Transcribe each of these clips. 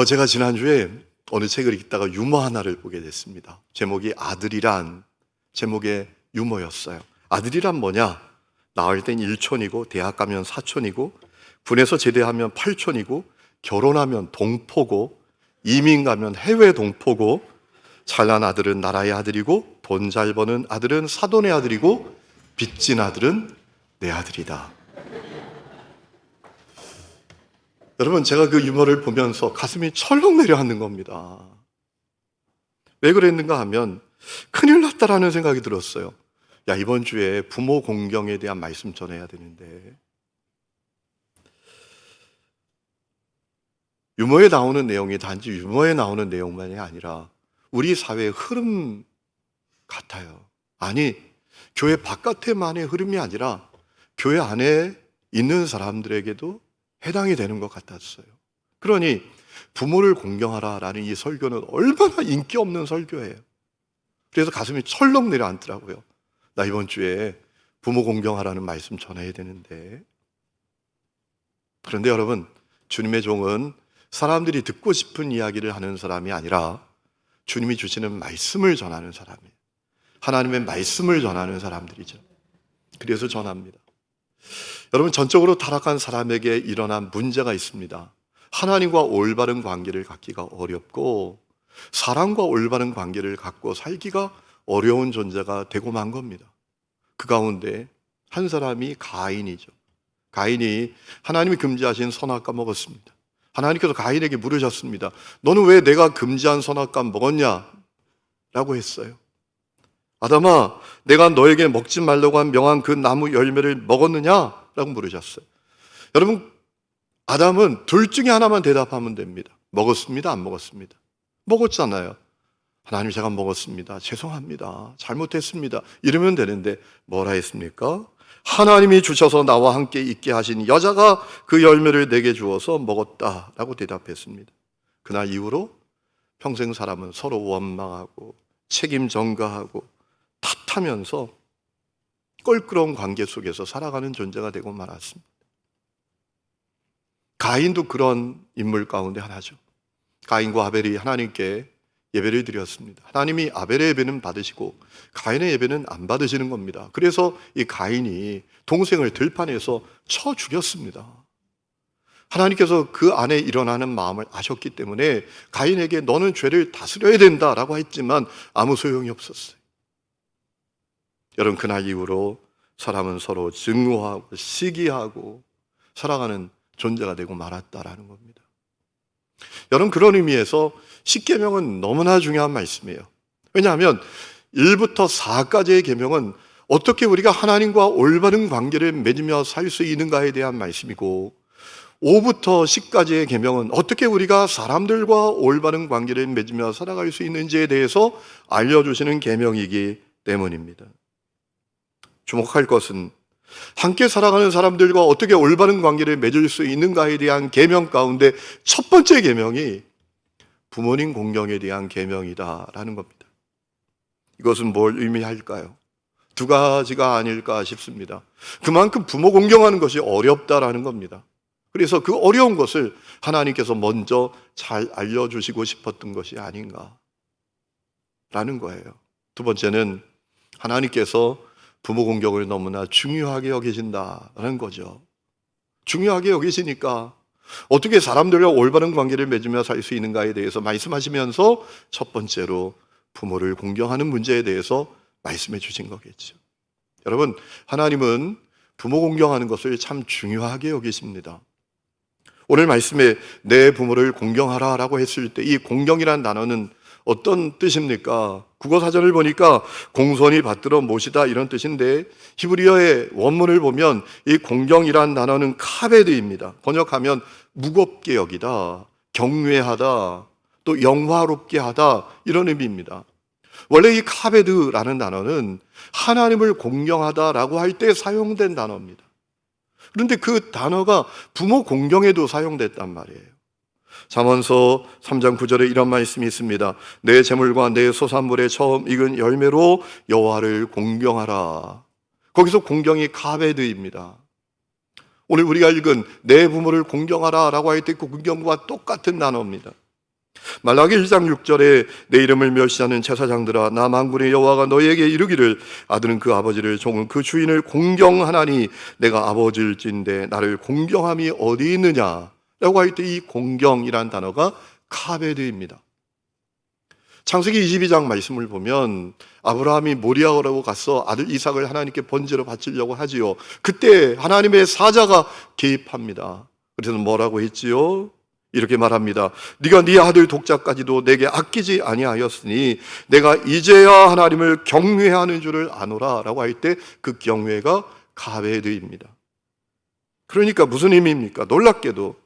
제가 지난주에 어느 책을 읽다가 유머 하나를 보게 됐습니다. 제목이 아들이란 제목의 유머였어요. 아들이란 뭐냐? 나올 땐 일촌이고 대학 가면 사촌이고 군에서 제대하면 팔촌이고 결혼하면 동포고 이민 가면 해외 동포고 잘난 아들은 나라의 아들이고 돈 잘 버는 아들은 사돈의 아들이고 빚진 아들은 내 아들이다. 여러분, 제가 그 유머를 보면서 가슴이 철렁 내려앉는 겁니다. 왜 그랬는가 하면 큰일 났다라는 생각이 들었어요. 야, 이번 주에 부모 공경에 대한 말씀 전해야 되는데, 유머에 나오는 내용이 단지 유머에 나오는 내용만이 아니라 우리 사회의 흐름 같아요. 아니, 교회 바깥에만의 흐름이 아니라 교회 안에 있는 사람들에게도 해당이 되는 것 같았어요. 그러니 부모를 공경하라라는 이 설교는 얼마나 인기 없는 설교예요. 그래서 가슴이 철렁 내려앉더라고요. 나 이번 주에 부모 공경하라는 말씀 전해야 되는데. 그런데 여러분, 주님의 종은 사람들이 듣고 싶은 이야기를 하는 사람이 아니라 주님이 주시는 말씀을 전하는 사람이에요. 하나님의 말씀을 전하는 사람들이죠. 그래서 전합니다. 여러분, 전적으로 타락한 사람에게 일어난 문제가 있습니다. 하나님과 올바른 관계를 갖기가 어렵고 사람과 올바른 관계를 갖고 살기가 어려운 존재가 되고 만 겁니다. 그 가운데 한 사람이 가인이죠. 가인이 하나님이 금지하신 선악과 먹었습니다. 하나님께서 가인에게 물으셨습니다. 너는 왜 내가 금지한 선악과 먹었냐? 라고 했어요. 아담아, 내가 너에게 먹지 말라고 한 명한 그 나무 열매를 먹었느냐? 라고 물으셨어요. 여러분, 아담은 둘 중에 하나만 대답하면 됩니다. 먹었습니다, 안 먹었습니다? 먹었잖아요. 하나님, 제가 먹었습니다. 죄송합니다. 잘못했습니다. 이러면 되는데 뭐라 했습니까? 하나님이 주셔서 나와 함께 있게 하신 여자가 그 열매를 내게 주어서 먹었다라고 대답했습니다. 그날 이후로 평생 사람은 서로 원망하고 책임 전가하고 탓하면서 껄끄러운 관계 속에서 살아가는 존재가 되고 말았습니다. 가인도 그런 인물 가운데 하나죠. 가인과 아벨이 하나님께 예배를 드렸습니다. 하나님이 아벨의 예배는 받으시고 가인의 예배는 안 받으시는 겁니다. 그래서 이 가인이 동생을 들판에서 쳐 죽였습니다. 하나님께서 그 안에 일어나는 마음을 아셨기 때문에 가인에게 너는 죄를 다스려야 된다라고 했지만 아무 소용이 없었어요. 여러분, 그날 이후로 사람은 서로 증오하고 시기하고 살아가는 존재가 되고 말았다라는 겁니다. 여러분, 그런 의미에서 십계명은 너무나 중요한 말씀이에요. 왜냐하면 1부터 4까지의 계명은 어떻게 우리가 하나님과 올바른 관계를 맺으며 살 수 있는가에 대한 말씀이고 5부터 10까지의 계명은 어떻게 우리가 사람들과 올바른 관계를 맺으며 살아갈 수 있는지에 대해서 알려주시는 계명이기 때문입니다. 주목할 것은 함께 살아가는 사람들과 어떻게 올바른 관계를 맺을 수 있는가에 대한 계명 가운데 첫 번째 계명이 부모님 공경에 대한 계명이다라는 겁니다. 이것은 뭘 의미할까요? 두 가지가 아닐까 싶습니다. 그만큼 부모 공경하는 것이 어렵다라는 겁니다. 그래서 그 어려운 것을 하나님께서 먼저 잘 알려주시고 싶었던 것이 아닌가라는 거예요. 두 번째는 하나님께서 부모 공경을 너무나 중요하게 여기신다는 거죠. 중요하게 여기시니까 어떻게 사람들과 올바른 관계를 맺으며 살 수 있는가에 대해서 말씀하시면서 첫 번째로 부모를 공경하는 문제에 대해서 말씀해 주신 거겠죠. 여러분, 하나님은 부모 공경하는 것을 참 중요하게 여기십니다. 오늘 말씀에 내 부모를 공경하라 라고 했을 때 이 공경이란 단어는 어떤 뜻입니까? 국어사전을 보니까 공손히 받들어 모시다 이런 뜻인데 히브리어의 원문을 보면 이 공경이란 단어는 카베드입니다. 번역하면 무겁게 여기다, 경외하다, 또 영화롭게 하다 이런 의미입니다. 원래 이 카베드라는 단어는 하나님을 공경하다라고 할 때 사용된 단어입니다. 그런데 그 단어가 부모 공경에도 사용됐단 말이에요. 잠언서 3장 9절에 이런 말씀이 있습니다. 내 재물과 내 소산물의 처음 익은 열매로 여호와를 공경하라. 거기서 공경이 카베드입니다. 오늘 우리가 읽은 내 부모를 공경하라 라고 할 때 그 공경과 똑같은 단어입니다. 말라기 1장 6절에 내 이름을 멸시하는 제사장들아 나 만군의 여호와가 너희에게 이르기를 아들은 그 아버지를 종은 그 주인을 공경하나니 내가 아버지일진데 나를 공경함이 어디 있느냐 라고 할 때 이 공경이란 단어가 카베드입니다. 창세기 22장 말씀을 보면 아브라함이 모리아라고 가서 아들 이삭을 하나님께 번제로 바치려고 하지요. 그때 하나님의 사자가 개입합니다. 그래서 뭐라고 했지요? 이렇게 말합니다. 네가 네 아들 독자까지도 내게 아끼지 아니하였으니 내가 이제야 하나님을 경외하는 줄을 아노라 라고 할 때 그 경외가 가베드입니다. 그러니까 무슨 의미입니까? 놀랍게도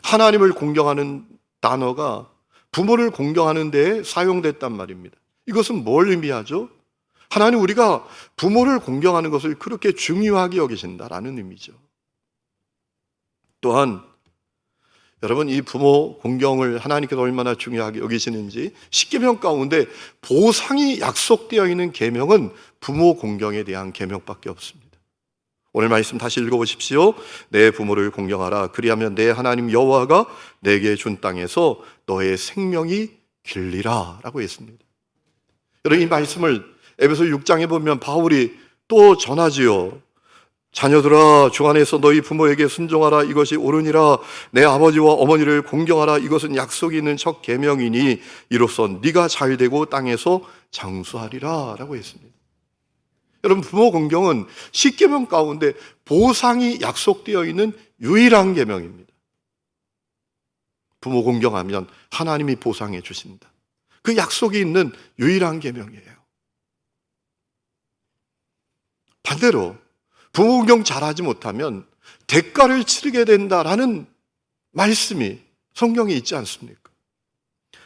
하나님을 공경하는 단어가 부모를 공경하는 데에 사용됐단 말입니다. 이것은 뭘 의미하죠? 하나님 우리가 부모를 공경하는 것을 그렇게 중요하게 여기신다라는 의미죠. 또한 여러분 이 부모 공경을 하나님께서 얼마나 중요하게 여기시는지 십계명 가운데 보상이 약속되어 있는 계명은 부모 공경에 대한 계명밖에 없습니다. 오늘 말씀 다시 읽어보십시오. 내 부모를 공경하라. 그리하면 내 하나님 여호와가 내게 준 땅에서 너의 생명이 길리라 라고 했습니다. 여러분 이 말씀을 에베소 6장에 보면 바울이 또 전하지요. 자녀들아 주 안에서 너희 부모에게 순종하라. 이것이 옳으니라. 내 아버지와 어머니를 공경하라. 이것은 약속이 있는 첫 계명이니 이로써 네가 잘되고 땅에서 장수하리라 라고 했습니다. 여러분 부모 공경은 십계명 가운데 보상이 약속되어 있는 유일한 계명입니다. 부모 공경하면 하나님이 보상해 주신다. 그 약속이 있는 유일한 계명이에요. 반대로 부모 공경 잘하지 못하면 대가를 치르게 된다라는 말씀이 성경에 있지 않습니까?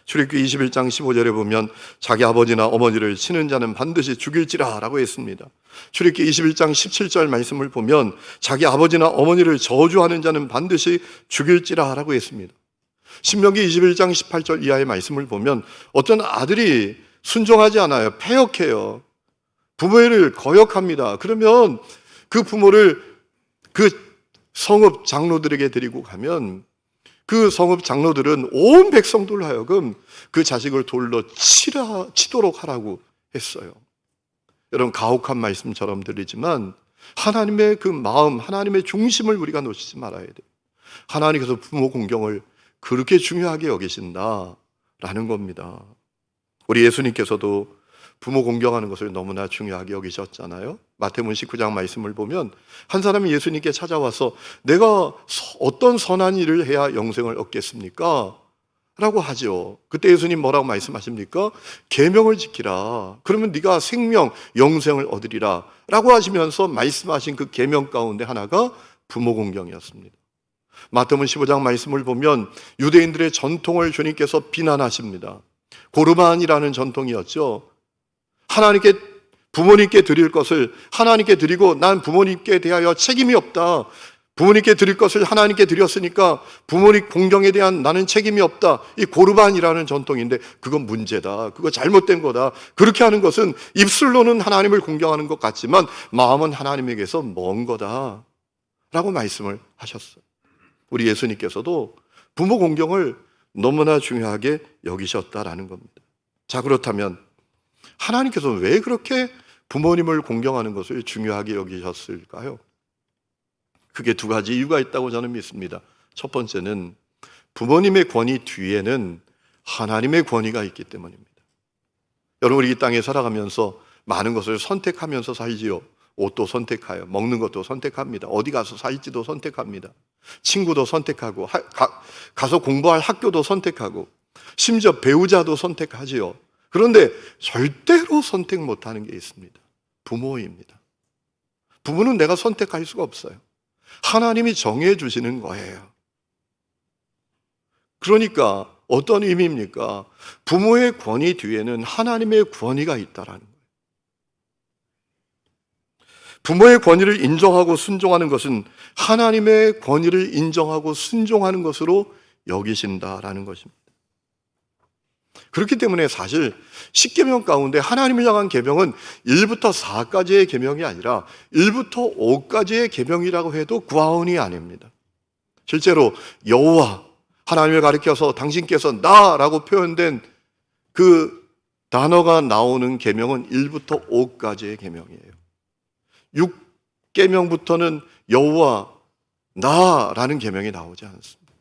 출애굽기 21장 15절에 보면 자기 아버지나 어머니를 치는 자는 반드시 죽일지라 라고 했습니다. 출애굽기 21장 17절 말씀을 보면 자기 아버지나 어머니를 저주하는 자는 반드시 죽일지라 라고 했습니다. 신명기 21장 18절 이하의 말씀을 보면 어떤 아들이 순종하지 않아요. 패역해요. 부모를 거역합니다. 그러면 그 부모를 그 성읍 장로들에게 데리고 가면 그 성읍 장로들은 온 백성들로 하여금 그 자식을 돌로 치도록 하라고 했어요. 여러분 가혹한 말씀처럼 들리지만 하나님의 그 마음, 하나님의 중심을 우리가 놓치지 말아야 돼요. 하나님께서 부모 공경을 그렇게 중요하게 여기신다라는 겁니다. 우리 예수님께서도 부모 공경하는 것을 너무나 중요하게 여기셨잖아요. 마태복음 19장 말씀을 보면 한 사람이 예수님께 찾아와서 내가 어떤 선한 일을 해야 영생을 얻겠습니까? 라고 하죠. 그때 예수님 뭐라고 말씀하십니까? 계명을 지키라. 그러면 네가 생명, 영생을 얻으리라 라고 하시면서 말씀하신 그 계명 가운데 하나가 부모 공경이었습니다. 마태복음 15장 말씀을 보면 유대인들의 전통을 주님께서 비난하십니다. 고르반이라는 전통이었죠. 하나님께 부모님께 드릴 것을 하나님께 드리고 난 부모님께 대하여 책임이 없다. 부모님께 드릴 것을 하나님께 드렸으니까 부모님 공경에 대한 나는 책임이 없다. 이 고르반이라는 전통인데 그건 문제다. 그거 잘못된 거다. 그렇게 하는 것은 입술로는 하나님을 공경하는 것 같지만 마음은 하나님에게서 먼 거다. 라고 말씀을 하셨어요. 우리 예수님께서도 부모 공경을 너무나 중요하게 여기셨다라는 겁니다. 자, 그렇다면 하나님께서 왜 그렇게 부모님을 공경하는 것을 중요하게 여기셨을까요? 크게 두 가지 이유가 있다고 저는 믿습니다. 첫 번째는 부모님의 권위 뒤에는 하나님의 권위가 있기 때문입니다. 여러분, 우리 이 땅에 살아가면서 많은 것을 선택하면서 살지요. 옷도 선택해요. 먹는 것도 선택합니다. 어디 가서 살지도 선택합니다. 친구도 선택하고 가서 공부할 학교도 선택하고 심지어 배우자도 선택하지요. 그런데 절대로 선택 못하는 게 있습니다. 부모입니다. 부모는 내가 선택할 수가 없어요. 하나님이 정해 주시는 거예요. 그러니까 어떤 의미입니까? 부모의 권위 뒤에는 하나님의 권위가 있다라는 거예요. 부모의 권위를 인정하고 순종하는 것은 하나님의 권위를 인정하고 순종하는 것으로 여기신다라는 것입니다. 그렇기 때문에 사실 10계명 가운데 하나님을 향한 계명은 1부터 4까지의 계명이 아니라 1부터 5까지의 계명이라고 해도 과언이 아닙니다. 실제로 여호와, 하나님을 가리켜서 당신께서 나라고 표현된 그 단어가 나오는 계명은 1부터 5까지의 계명이에요. 6계명부터는 여호와 나라는 계명이 나오지 않습니다.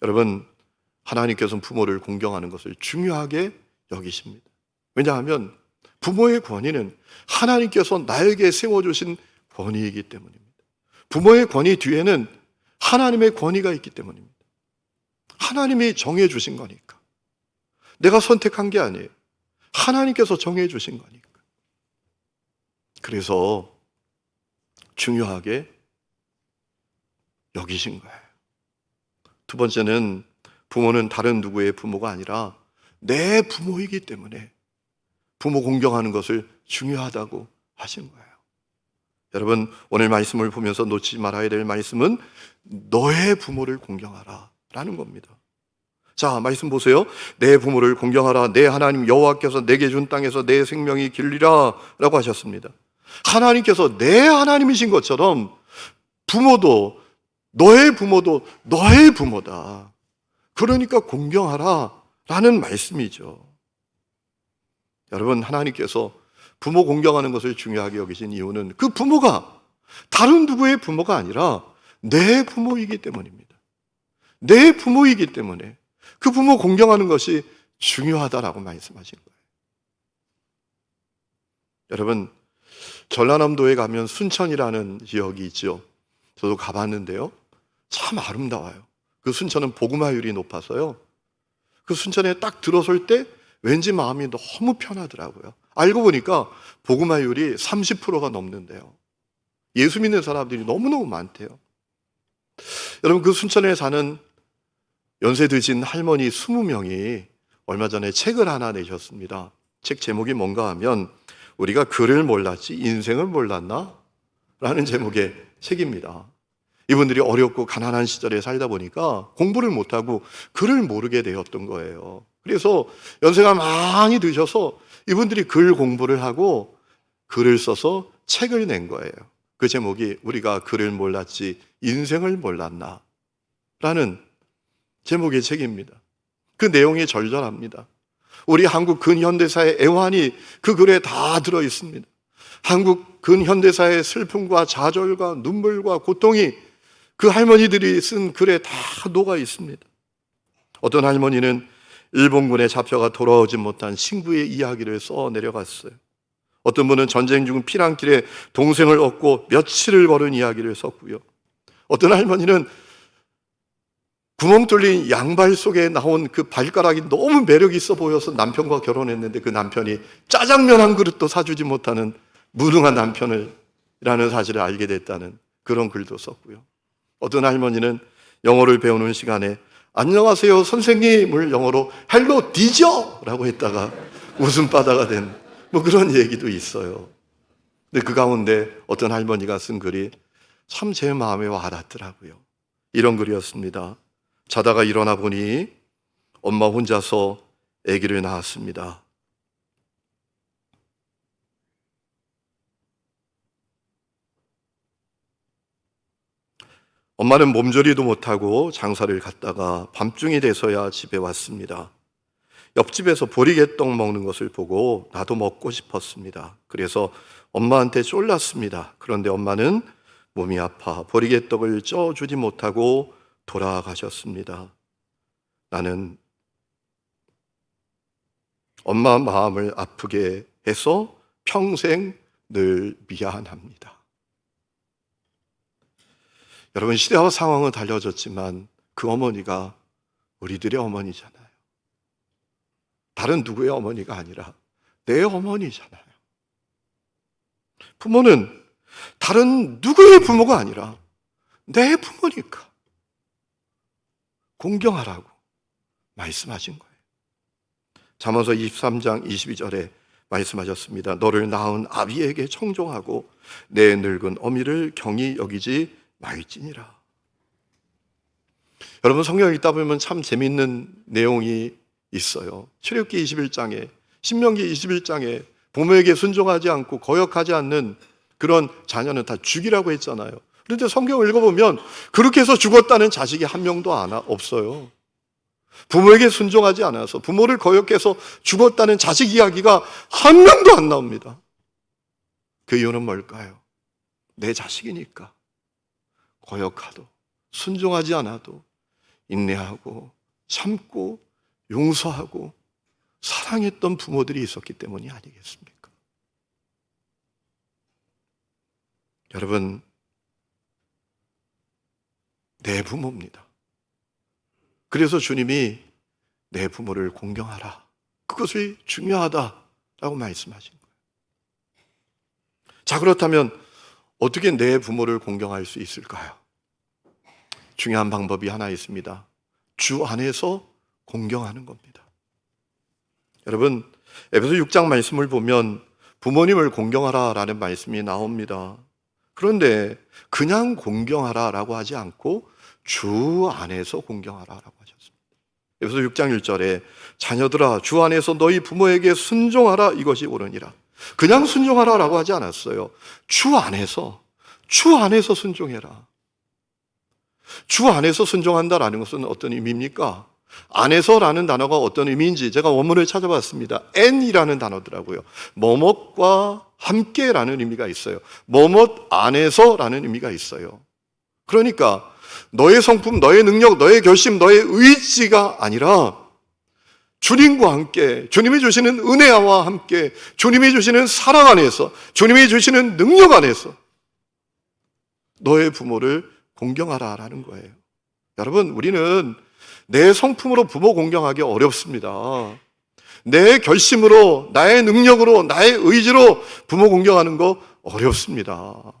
여러분, 하나님께서는 부모를 공경하는 것을 중요하게 여기십니다. 왜냐하면 부모의 권위는 하나님께서 나에게 세워주신 권위이기 때문입니다. 부모의 권위 뒤에는 하나님의 권위가 있기 때문입니다. 하나님이 정해주신 거니까. 내가 선택한 게 아니에요. 하나님께서 정해주신 거니까. 그래서 중요하게 여기신 거예요. 두 번째는 부모는 다른 누구의 부모가 아니라 내 부모이기 때문에 부모 공경하는 것을 중요하다고 하신 거예요. 여러분, 오늘 말씀을 보면서 놓치지 말아야 될 말씀은 너의 부모를 공경하라 라는 겁니다. 자, 말씀 보세요. 내 부모를 공경하라. 내 하나님 여호와께서 내게 준 땅에서 내 생명이 길리라 라고 하셨습니다. 하나님께서 내 하나님이신 것처럼 부모도, 너의 부모도 너의 부모다. 그러니까 공경하라 라는 말씀이죠. 여러분, 하나님께서 부모 공경하는 것을 중요하게 여기신 이유는 그 부모가 다른 누구의 부모가 아니라 내 부모이기 때문입니다. 내 부모이기 때문에 그 부모 공경하는 것이 중요하다라고 말씀하신 거예요. 여러분, 전라남도에 가면 순천이라는 지역이 있죠. 저도 가봤는데요. 참 아름다워요. 그 순천은 복음화율이 높아서요. 그 순천에 딱 들어설 때 왠지 마음이 너무 편하더라고요. 알고 보니까 복음화율이 30%가 넘는데요. 예수 믿는 사람들이 너무너무 많대요. 여러분, 그 순천에 사는 연세 드신 할머니 20명이 얼마 전에 책을 하나 내셨습니다. 책 제목이 뭔가 하면 우리가 글을 몰랐지 인생을 몰랐나? 라는 제목의 책입니다. 이분들이 어렵고 가난한 시절에 살다 보니까 공부를 못하고 글을 모르게 되었던 거예요. 그래서 연세가 많이 드셔서 이분들이 글 공부를 하고 글을 써서 책을 낸 거예요. 그 제목이 우리가 글을 몰랐지 인생을 몰랐나? 라는 제목의 책입니다. 그 내용이 절절합니다. 우리 한국 근현대사의 애환이 그 글에 다 들어 있습니다. 한국 근현대사의 슬픔과 좌절과 눈물과 고통이 그 할머니들이 쓴 글에 다 녹아 있습니다. 어떤 할머니는 일본군에 잡혀가 돌아오지 못한 친구의 이야기를 써 내려갔어요. 어떤 분은 전쟁 중 피난길에 동생을 얻고 며칠을 걸은 이야기를 썼고요. 어떤 할머니는 구멍 뚫린 양발 속에 나온 그 발가락이 너무 매력 있어 보여서 남편과 결혼했는데 그 남편이 짜장면 한 그릇도 사주지 못하는 무능한 남편이라는 사실을 알게 됐다는 그런 글도 썼고요. 어떤 할머니는 영어를 배우는 시간에 안녕하세요 선생님을 영어로 헬로 디저 라고 했다가 웃음바다가 된 뭐 그런 얘기도 있어요. 근데 그 가운데 어떤 할머니가 쓴 글이 참 제 마음에 와닿더라고요. 이런 글이었습니다. 자다가 일어나 보니 엄마 혼자서 아기를 낳았습니다. 엄마는 몸조리도 못하고 장사를 갔다가 밤중이 돼서야 집에 왔습니다. 옆집에서 보리개떡 먹는 것을 보고 나도 먹고 싶었습니다. 그래서 엄마한테 쫄랐습니다. 그런데 엄마는 몸이 아파 보리개떡을 쪄주지 못하고 돌아가셨습니다. 나는 엄마 마음을 아프게 해서 평생 늘 미안합니다. 여러분, 시대와 상황은 달라졌지만 그 어머니가 우리들의 어머니잖아요. 다른 누구의 어머니가 아니라 내 어머니잖아요. 부모는 다른 누구의 부모가 아니라 내 부모니까 공경하라고 말씀하신 거예요. 잠언서 23장 22절에 말씀하셨습니다. 너를 낳은 아비에게 청종하고 내 늙은 어미를 경히 여기지 말지니라. 여러분 성경 읽다 보면 참 재미있는 내용이 있어요. 출애굽기 21장에, 신명기 21장에 부모에게 순종하지 않고 거역하지 않는 그런 자녀는 다 죽이라고 했잖아요. 그런데 성경을 읽어보면 그렇게 해서 죽었다는 자식이 한 명도 없어요. 부모에게 순종하지 않아서 부모를 거역해서 죽었다는 자식 이야기가 한 명도 안 나옵니다. 그 이유는 뭘까요? 내 자식이니까 거역하도 순종하지 않아도 인내하고 참고 용서하고 사랑했던 부모들이 있었기 때문이 아니겠습니까? 여러분, 내 부모입니다. 그래서 주님이 내 부모를 공경하라, 그것이 중요하다라고 말씀하신 거예요. 자, 그렇다면 어떻게 내 부모를 공경할 수 있을까요? 중요한 방법이 하나 있습니다. 주 안에서 공경하는 겁니다. 여러분, 에베소 6장 말씀을 보면 부모님을 공경하라라는 말씀이 나옵니다. 그런데 그냥 공경하라라고 하지 않고 주 안에서 공경하라라고 하셨습니다. 에베소 6장 1절에 자녀들아 주 안에서 너희 부모에게 순종하라, 이것이 옳으니라. 그냥 순종하라라고 하지 않았어요. 주 안에서 순종해라. 주 안에서 순종한다라는 것은 어떤 의미입니까? 안에서라는 단어가 어떤 의미인지 제가 원문을 찾아봤습니다. N이라는 단어더라고요. 뭐뭇과 함께라는 의미가 있어요. 뭐뭇 안에서라는 의미가 있어요. 그러니까 너의 성품, 너의 능력, 너의 결심, 너의 의지가 아니라 주님과 함께, 주님이 주시는 은혜와 함께, 주님이 주시는 사랑 안에서, 주님이 주시는 능력 안에서 너의 부모를 공경하라라는 거예요. 여러분, 우리는 내 성품으로 부모 공경하기 어렵습니다. 내 결심으로, 나의 능력으로, 나의 의지로 부모 공경하는 거 어렵습니다.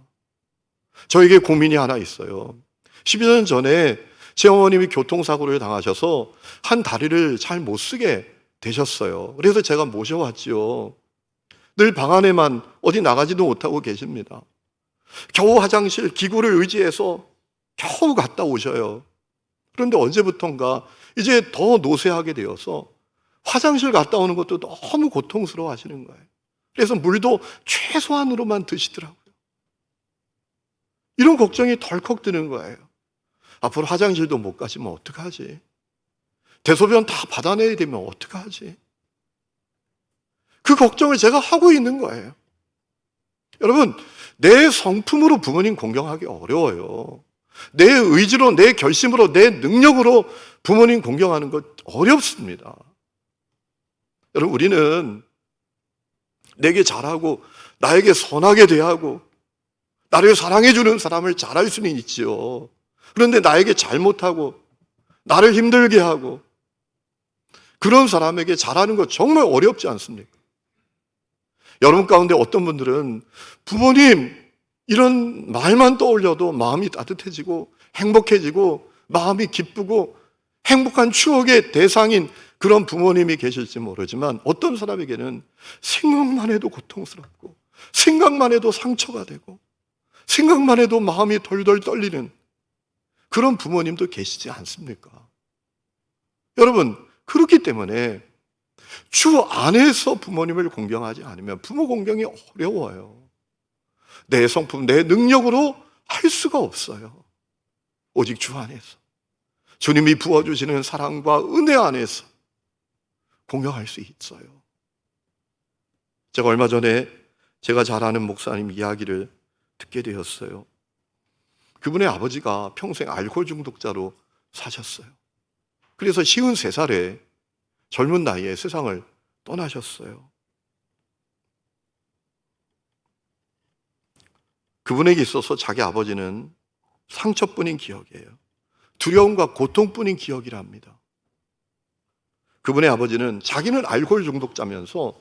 저에게 고민이 하나 있어요. 12년 전에 제 어머님이 교통사고를 당하셔서 한 다리를 잘 못 쓰게 되셨어요. 그래서 제가 모셔왔지요. 늘 방 안에만 어디 나가지도 못하고 계십니다. 겨우 화장실 기구를 의지해서 겨우 갔다 오셔요. 그런데 언제부턴가 이제 더 노쇠하게 되어서 화장실 갔다 오는 것도 너무 고통스러워 하시는 거예요. 그래서 물도 최소한으로만 드시더라고요. 이런 걱정이 덜컥 드는 거예요. 앞으로 화장실도 못 가시면 어떡하지? 대소변 다 받아내야 되면 어떡하지? 그 걱정을 제가 하고 있는 거예요. 여러분, 내 성품으로 부모님 공경하기 어려워요. 내 의지로, 내 결심으로, 내 능력으로 부모님 공경하는 것 어렵습니다. 여러분, 우리는 내게 잘하고 나에게 선하게 대하고 나를 사랑해주는 사람을 잘할 수는 있지요. 그런데 나에게 잘못하고 나를 힘들게 하고 그런 사람에게 잘하는 것 정말 어렵지 않습니까? 여러분 가운데 어떤 분들은 부모님 이런 말만 떠올려도 마음이 따뜻해지고 행복해지고 마음이 기쁘고 행복한 추억의 대상인 그런 부모님이 계실지 모르지만 어떤 사람에게는 생각만 해도 고통스럽고 생각만 해도 상처가 되고 생각만 해도 마음이 덜덜 떨리는 그런 부모님도 계시지 않습니까? 여러분, 그렇기 때문에 주 안에서 부모님을 공경하지 않으면 부모 공경이 어려워요. 내 성품, 내 능력으로 할 수가 없어요. 오직 주 안에서 주님이 부어주시는 사랑과 은혜 안에서 공경할 수 있어요. 제가 얼마 전에 제가 잘 아는 목사님 이야기를 듣게 되었어요. 그분의 아버지가 평생 알코올 중독자로 사셨어요. 그래서 53살에 젊은 나이에 세상을 떠나셨어요. 그분에게 있어서 자기 아버지는 상처뿐인 기억이에요. 두려움과 고통뿐인 기억이라 합니다. 그분의 아버지는 자기는 알코올 중독자면서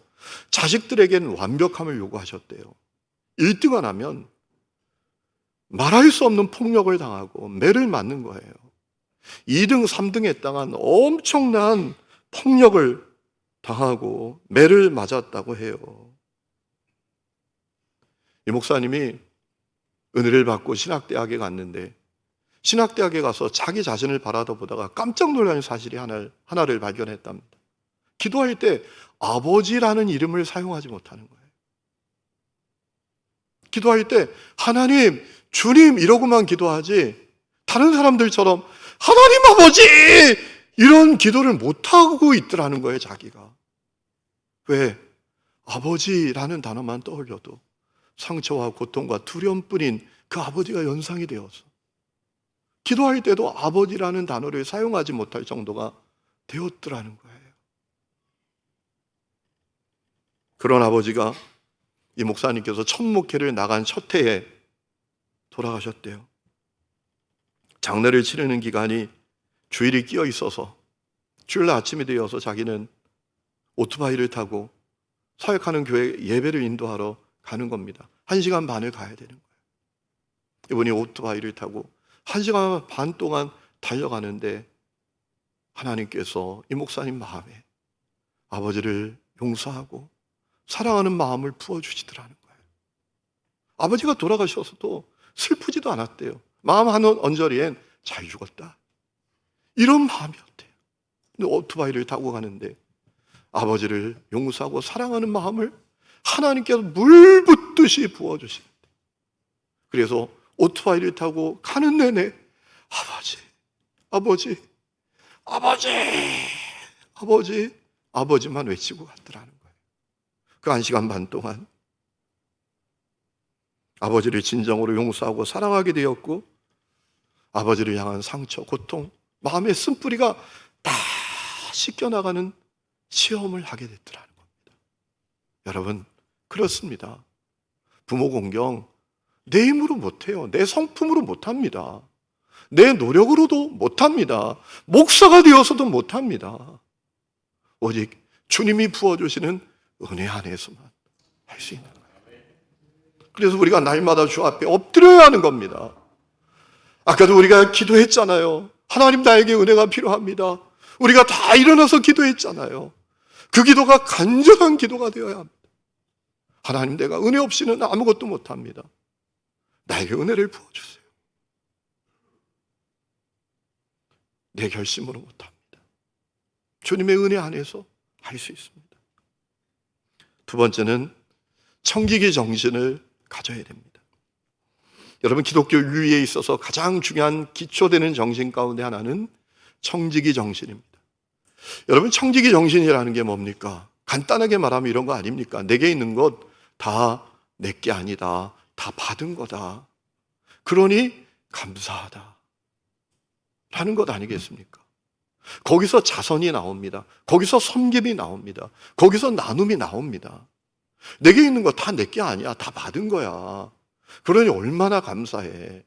자식들에겐 완벽함을 요구하셨대요. 1등을 하면 말할 수 없는 폭력을 당하고 매를 맞는 거예요. 2등, 3등에 해당한 엄청난 폭력을 당하고 매를 맞았다고 해요. 이 목사님이 은혜를 받고 신학대학에 갔는데 신학대학에 가서 자기 자신을 바라보다가 깜짝 놀라는 사실이 하나를 발견했답니다. 기도할 때 아버지라는 이름을 사용하지 못하는 거예요. 기도할 때 하나님, 주님 이러고만 기도하지 다른 사람들처럼 하나님 아버지 이런 기도를 못하고 있더라는 거예요, 자기가. 왜? 아버지라는 단어만 떠올려도 상처와 고통과 두려움뿐인 그 아버지가 연상이 되어서 기도할 때도 아버지라는 단어를 사용하지 못할 정도가 되었더라는 거예요. 그런 아버지가 이 목사님께서 첫 목회를 나간 첫 해에 돌아가셨대요. 장례를 치르는 기간이 주일이 끼어 있어서 주일날 아침이 되어서 자기는 오토바이를 타고 사역하는 교회 예배를 인도하러 가는 겁니다. 1시간 반을 가야 되는 거예요. 이분이 오토바이를 타고 1시간 반 동안 달려가는데 하나님께서 이 목사님 마음에 아버지를 용서하고 사랑하는 마음을 부어주시더라는 거예요. 아버지가 돌아가셔서도 슬프지도 않았대요. 마음 한 언저리엔 잘 죽었다, 이런 마음이었대요. 근데 오토바이를 타고 가는데 아버지를 용서하고 사랑하는 마음을 하나님께서 물 붓듯이 부어주시는데, 그래서 오토바이를 타고 가는 내내 아버지, 아버지, 아버지, 아버지, 아버지만 외치고 갔더라는 거예요. 그 1시간 반 동안 아버지를 진정으로 용서하고 사랑하게 되었고, 아버지를 향한 상처, 고통, 마음의 쓴뿌리가 다 씻겨나가는 시험을 하게 됐더라는 겁니다. 여러분, 그렇습니다. 부모 공경 내 힘으로 못해요. 내 성품으로 못합니다. 내 노력으로도 못합니다. 목사가 되어서도 못합니다. 오직 주님이 부어주시는 은혜 안에서만 할 수 있는 거예요. 그래서 우리가 날마다 주 앞에 엎드려야 하는 겁니다. 아까도 우리가 기도했잖아요. 하나님, 나에게 은혜가 필요합니다. 우리가 다 일어나서 기도했잖아요. 그 기도가 간절한 기도가 되어야 합니다. 하나님, 내가 은혜 없이는 아무것도 못합니다. 나에게 은혜를 부어주세요. 내 결심으로 못합니다. 주님의 은혜 안에서 할 수 있습니다. 두 번째는 청지기 정신을 가져야 됩니다. 여러분, 기독교 유의에 있어서 가장 중요한 기초되는 정신 가운데 하나는 청지기 정신입니다. 여러분, 청지기 정신이라는 게 뭡니까? 간단하게 말하면 이런 거 아닙니까? 내게 있는 것 다 내게 아니다, 다 받은 거다, 그러니 감사하다 라는 것 아니겠습니까? 거기서 자선이 나옵니다. 거기서 섬김이 나옵니다. 거기서 나눔이 나옵니다. 내게 있는 거 다 내게 아니야, 다 받은 거야, 그러니 얼마나 감사해.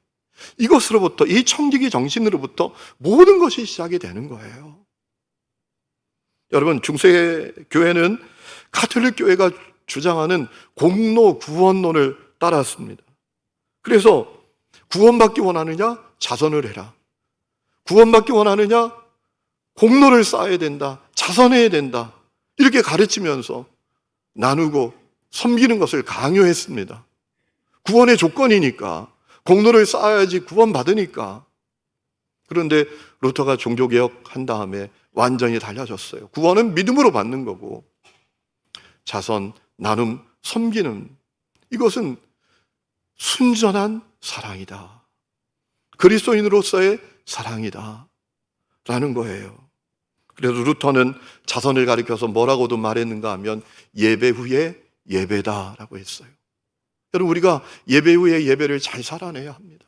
이것으로부터, 이 청지기 정신으로부터 모든 것이 시작이 되는 거예요. 여러분, 중세 교회는 가톨릭 교회가 주장하는 공로 구원론을 따랐습니다. 그래서 구원받기 원하느냐? 자선을 해라. 구원받기 원하느냐? 공로를 쌓아야 된다, 자선해야 된다, 이렇게 가르치면서 나누고 섬기는 것을 강요했습니다. 구원의 조건이니까, 공로를 쌓아야지 구원받으니까. 그런데 루터가 종교개혁한 다음에 완전히 달라졌어요. 구원은 믿음으로 받는 거고, 자선, 나눔, 섬기는, 이것은 순전한 사랑이다, 그리스도인으로서의 사랑이다 라는 거예요. 그래서 루터는 자선을 가리켜서 뭐라고도 말했는가 하면 예배 후에 예배다라고 했어요. 여러분, 우리가 예배 후에 예배를 잘 살아내야 합니다.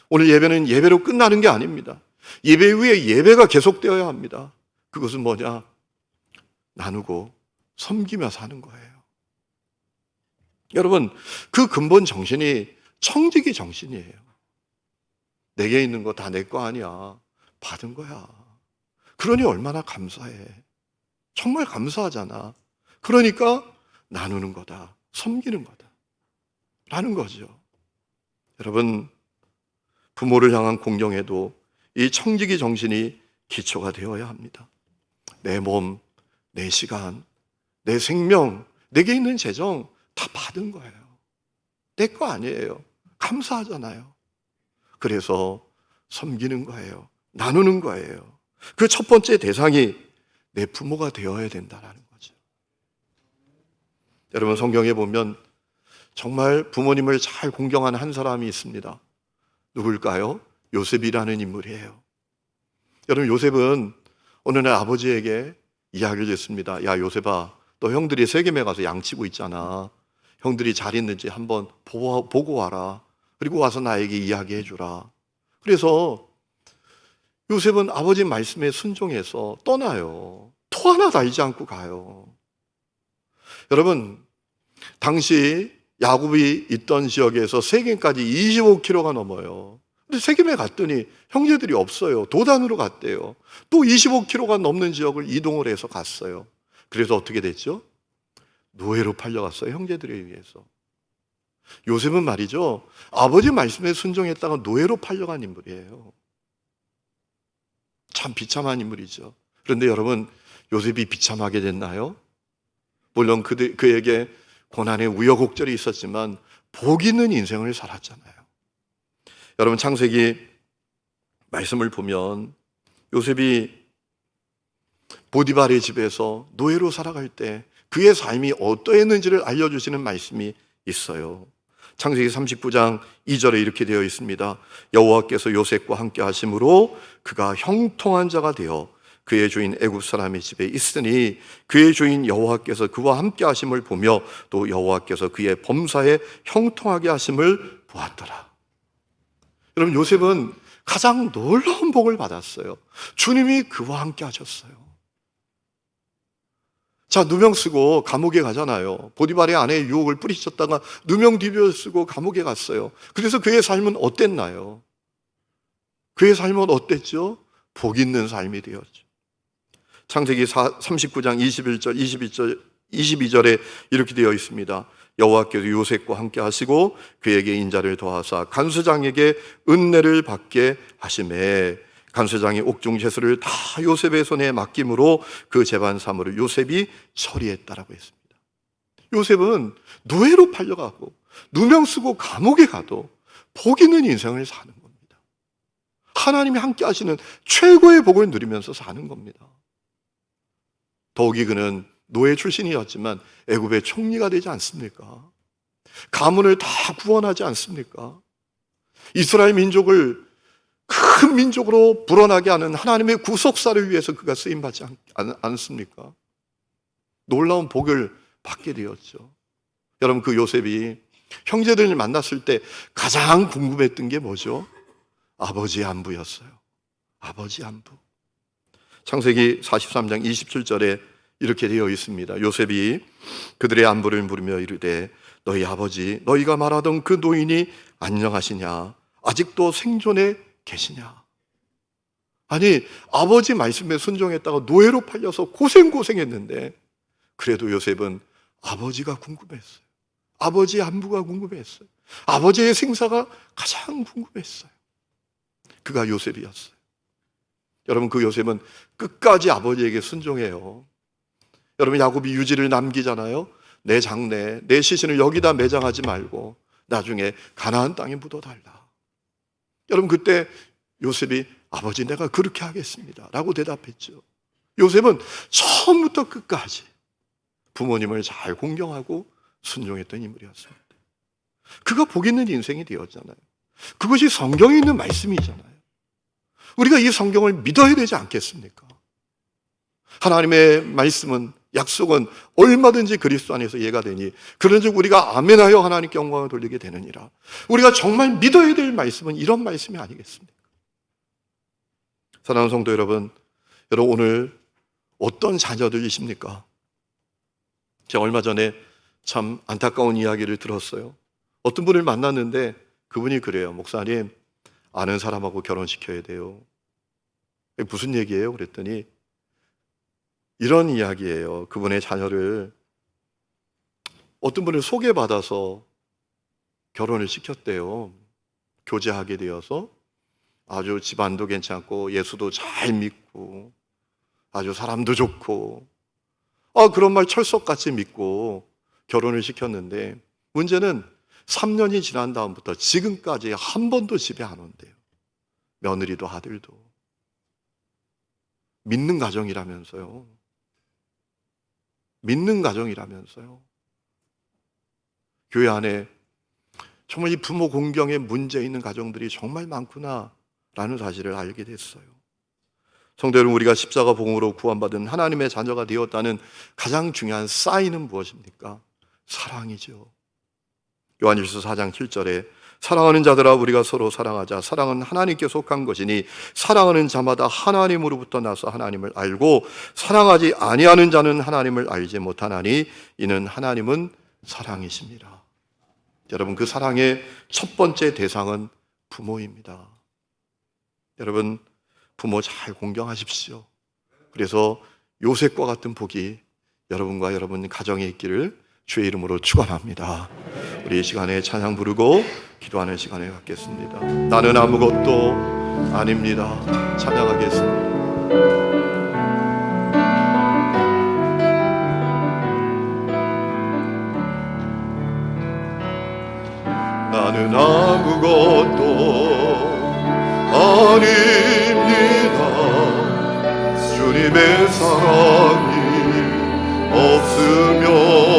오늘 예배는 예배로 끝나는 게 아닙니다. 예배 후에 예배가 계속되어야 합니다. 그것은 뭐냐? 나누고 섬기며 사는 거예요. 여러분, 그 근본 정신이 청지기 정신이에요. 내게 있는 거 다 내 거 아니야, 받은 거야. 그러니 얼마나 감사해. 정말 감사하잖아. 그러니까 나누는 거다, 섬기는 거다 라는 거죠. 여러분, 부모를 향한 공경에도 이 청지기 정신이 기초가 되어야 합니다. 내 몸, 내 시간, 내 생명, 내게 있는 재정 다 받은 거예요. 내 거 아니에요. 감사하잖아요. 그래서 섬기는 거예요. 나누는 거예요. 그 첫 번째 대상이 내 부모가 되어야 된다는 거죠. 여러분, 성경에 보면 정말 부모님을 잘 공경한 한 사람이 있습니다. 누굴까요? 요셉이라는 인물이에요. 여러분, 요셉은 어느 날 아버지에게 이야기를 했습니다. 야, 요셉아, 너 형들이 세겜에 가서 양치고 있잖아. 형들이 잘 있는지 한번 보고 와라. 그리고 와서 나에게 이야기해 주라. 그래서 요셉은 아버지 말씀에 순종해서 떠나요. 토 하나 달지 않고 가요. 여러분, 당시 야곱이 있던 지역에서 세겜까지 25km가 넘어요. 근데 세겜에 갔더니 형제들이 없어요. 도단으로 갔대요. 또 25km가 넘는 지역을 이동을 해서 갔어요. 그래서 어떻게 됐죠? 노예로 팔려갔어요. 형제들에 의해서. 요셉은 말이죠, 아버지 말씀에 순종했다가 노예로 팔려간 인물이에요. 참 비참한 인물이죠. 그런데 여러분, 요셉이 비참하게 됐나요? 물론 그에게 고난의 우여곡절이 있었지만 복 있는 인생을 살았잖아요. 여러분, 창세기 말씀을 보면 요셉이 보디발의 집에서 노예로 살아갈 때 그의 삶이 어떠했는지를 알려주시는 말씀이 있어요. 창세기 39장 2절에 이렇게 되어 있습니다. 여호와께서 요셉과 함께 하심으로 그가 형통한 자가 되어 그의 주인 애굽 사람의 집에 있으니 그의 주인 여호와께서 그와 함께 하심을 보며 또 여호와께서 그의 범사에 형통하게 하심을 보았더라. 여러분, 요셉은 가장 놀라운 복을 받았어요. 주님이 그와 함께 하셨어요. 자, 누명 쓰고 감옥에 가잖아요. 보디발의 아내의 유혹을 뿌리쳤다가 누명 뒤집어 쓰고 감옥에 갔어요. 그래서 그의 삶은 어땠나요? 그의 삶은 어땠죠? 복 있는 삶이 되었죠. 창세기 39장 21절, 22절에 이렇게 되어 있습니다. 여호와께서 요셉과 함께 하시고 그에게 인자를 더하사 간수장에게 은혜를 받게 하시매 간수장의 옥중 채소를 다 요셉의 손에 맡김으로 그 재반 사물을 요셉이 처리했다라고 했습니다. 요셉은 노예로 팔려가고 누명 쓰고 감옥에 가도 복 있는 인생을 사는 겁니다. 하나님이 함께 하시는 최고의 복을 누리면서 사는 겁니다. 더욱이 그는 노예 출신이었지만 애굽의 총리가 되지 않습니까? 가문을 다 구원하지 않습니까? 이스라엘 민족을 큰 민족으로 불어나게 하는 하나님의 구속사를 위해서 그가 쓰임받지 않습니까? 놀라운 복을 받게 되었죠. 여러분, 그 요셉이 형제들을 만났을 때 가장 궁금했던 게 뭐죠? 아버지의 안부였어요. 아버지의 안부. 창세기 43장 27절에 이렇게 되어 있습니다. 요셉이 그들의 안부를 물으며 이르되 너희 아버지, 너희가 말하던 그 노인이 안녕하시냐? 아직도 생존해 계시냐? 아니, 아버지 말씀에 순종했다가 노예로 팔려서 고생했는데 그래도 요셉은 아버지가 궁금했어요. 아버지의 안부가 궁금했어요. 아버지의 생사가 가장 궁금했어요. 그가 요셉이었어요. 여러분, 그 요셉은 끝까지 아버지에게 순종해요. 여러분, 야곱이 유지를 남기잖아요. 내 장래, 내 시신을 여기다 매장하지 말고 나중에 가나안 땅에 묻어달라. 여러분, 그때 요셉이 아버지, 내가 그렇게 하겠습니다 라고 대답했죠. 요셉은 처음부터 끝까지 부모님을 잘 공경하고 순종했던 인물이었습니다. 그가 복 있는 인생이 되었잖아요. 그것이 성경에 있는 말씀이잖아요. 우리가 이 성경을 믿어야 되지 않겠습니까? 하나님의 말씀은, 약속은 얼마든지 그리스도 안에서 이해가 되니 그런즉 우리가 아멘하여 하나님께 영광을 돌리게 되느니라. 우리가 정말 믿어야 될 말씀은 이런 말씀이 아니겠습니까? 사랑하는 성도 여러분, 오늘 어떤 자녀들이십니까? 제가 얼마 전에 참 안타까운 이야기를 들었어요. 어떤 분을 만났는데 그분이 그래요. 목사님, 아는 사람하고 결혼시켜야 돼요. 무슨 얘기예요? 그랬더니 이런 이야기예요. 그분의 자녀를 어떤 분을 소개받아서 결혼을 시켰대요. 교제하게 되어서 아주 집안도 괜찮고 예수도 잘 믿고 아주 사람도 좋고 그런 말 철석같이 믿고 결혼을 시켰는데 문제는 3년이 지난 다음부터 지금까지 한 번도 집에 안 온대요. 며느리도 아들도 믿는 가정이라면서요. 믿는 가정이라면서요. 교회 안에 정말 이 부모 공경에 문제 있는 가정들이 정말 많구나라는 사실을 알게 됐어요. 성도 여러분, 우리가 십자가 복음으로 구원받은 하나님의 자녀가 되었다는 가장 중요한 사인은 무엇입니까? 사랑이죠. 요한일서 4장 7절에 사랑하는 자들아 우리가 서로 사랑하자. 사랑은 하나님께 속한 것이니 사랑하는 자마다 하나님으로부터 나서 하나님을 알고 사랑하지 아니하는 자는 하나님을 알지 못하나니 이는 하나님은 사랑이십니다. 여러분, 그 사랑의 첫 번째 대상은 부모입니다. 여러분, 부모 잘 공경하십시오. 그래서 요셉과 같은 복이 여러분과 여러분 가정에 있기를 주의 이름으로 축원합니다. 우리 이 시간에 찬양 부르고 기도하는 시간을 갖겠습니다. 나는 아무것도 아닙니다. 찬양하겠습니다. 나는 아무것도 아닙니다. 주님의 사랑이 없으면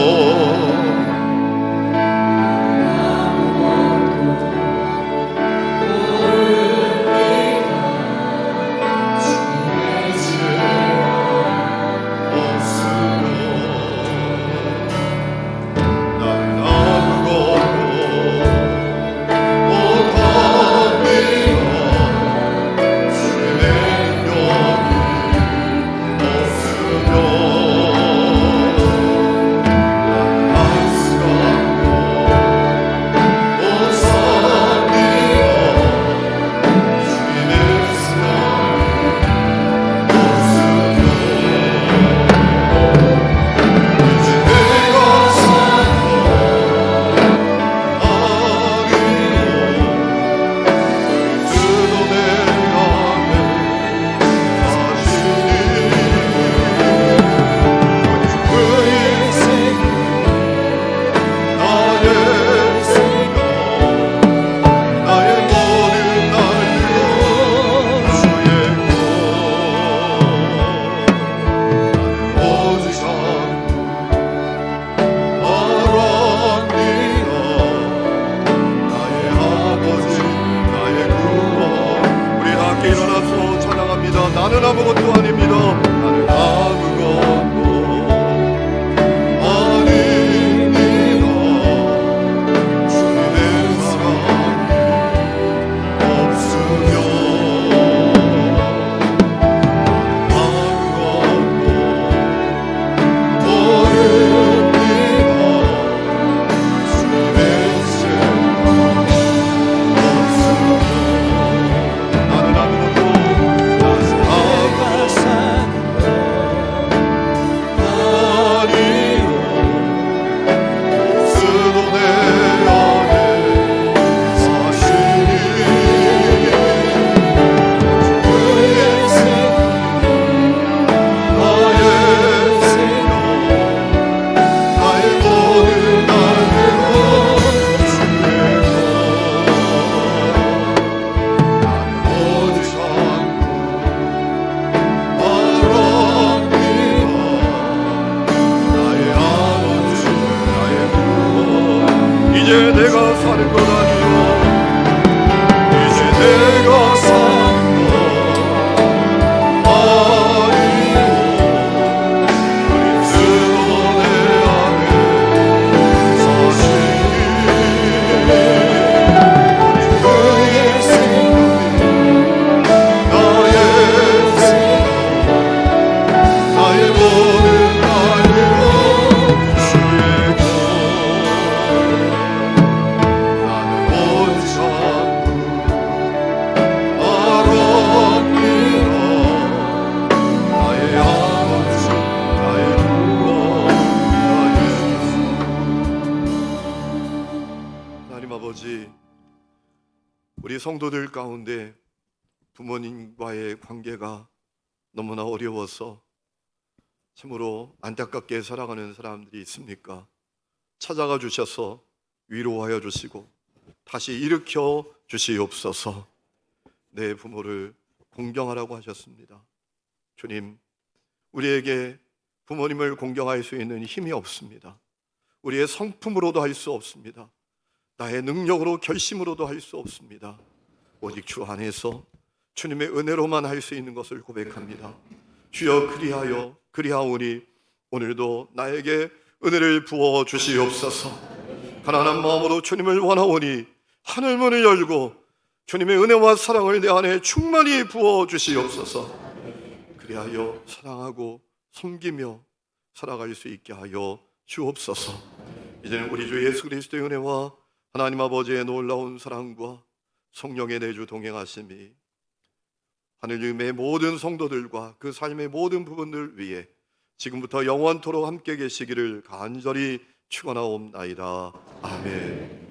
나는 아무것도 아닙니다. 나는 아무것도 아닙니다. 주님의 사랑이 없으면 아무것도 어렵니다. 주님의 사랑이 없으면 나는 아무것도 이제 내가 사는 것 아니요 이제 내가 사는 것 아니요 그리스도 내 안에 사시니 그의 생명이 나의 생명 나의 모든 날이요 주의 아버지, 우리 성도들 가운데 부모님과의 관계가 너무나 어려워서 참으로 안타깝게 살아가는 사람들이 있습니까? 찾아가 주셔서 위로하여 주시고 다시 일으켜 주시옵소서. 내 부모를 공경하라고 하셨습니다. 주님, 우리에게 부모님을 공경할 수 있는 힘이 없습니다. 우리의 성품으로도 할 수 없습니다. 나의 능력으로 결심으로도 할 수 없습니다. 오직 주 안에서 주님의 은혜로만 할 수 있는 것을 고백합니다. 주여, 그리하오니 오늘도 나에게 은혜를 부어 주시옵소서. 가난한 마음으로 주님을 원하오니 하늘문을 열고 주님의 은혜와 사랑을 내 안에 충만히 부어 주시옵소서. 그리하여 사랑하고 섬기며 살아갈 수 있게 하여 주옵소서. 이제는 우리 주 예수 그리스도의 은혜와 하나님 아버지의 놀라운 사랑과 성령의 내주 동행하심이 하늘님의 모든 성도들과 그 삶의 모든 부분들 위해 지금부터 영원토록 함께 계시기를 간절히 축원하옵나이다. 아멘.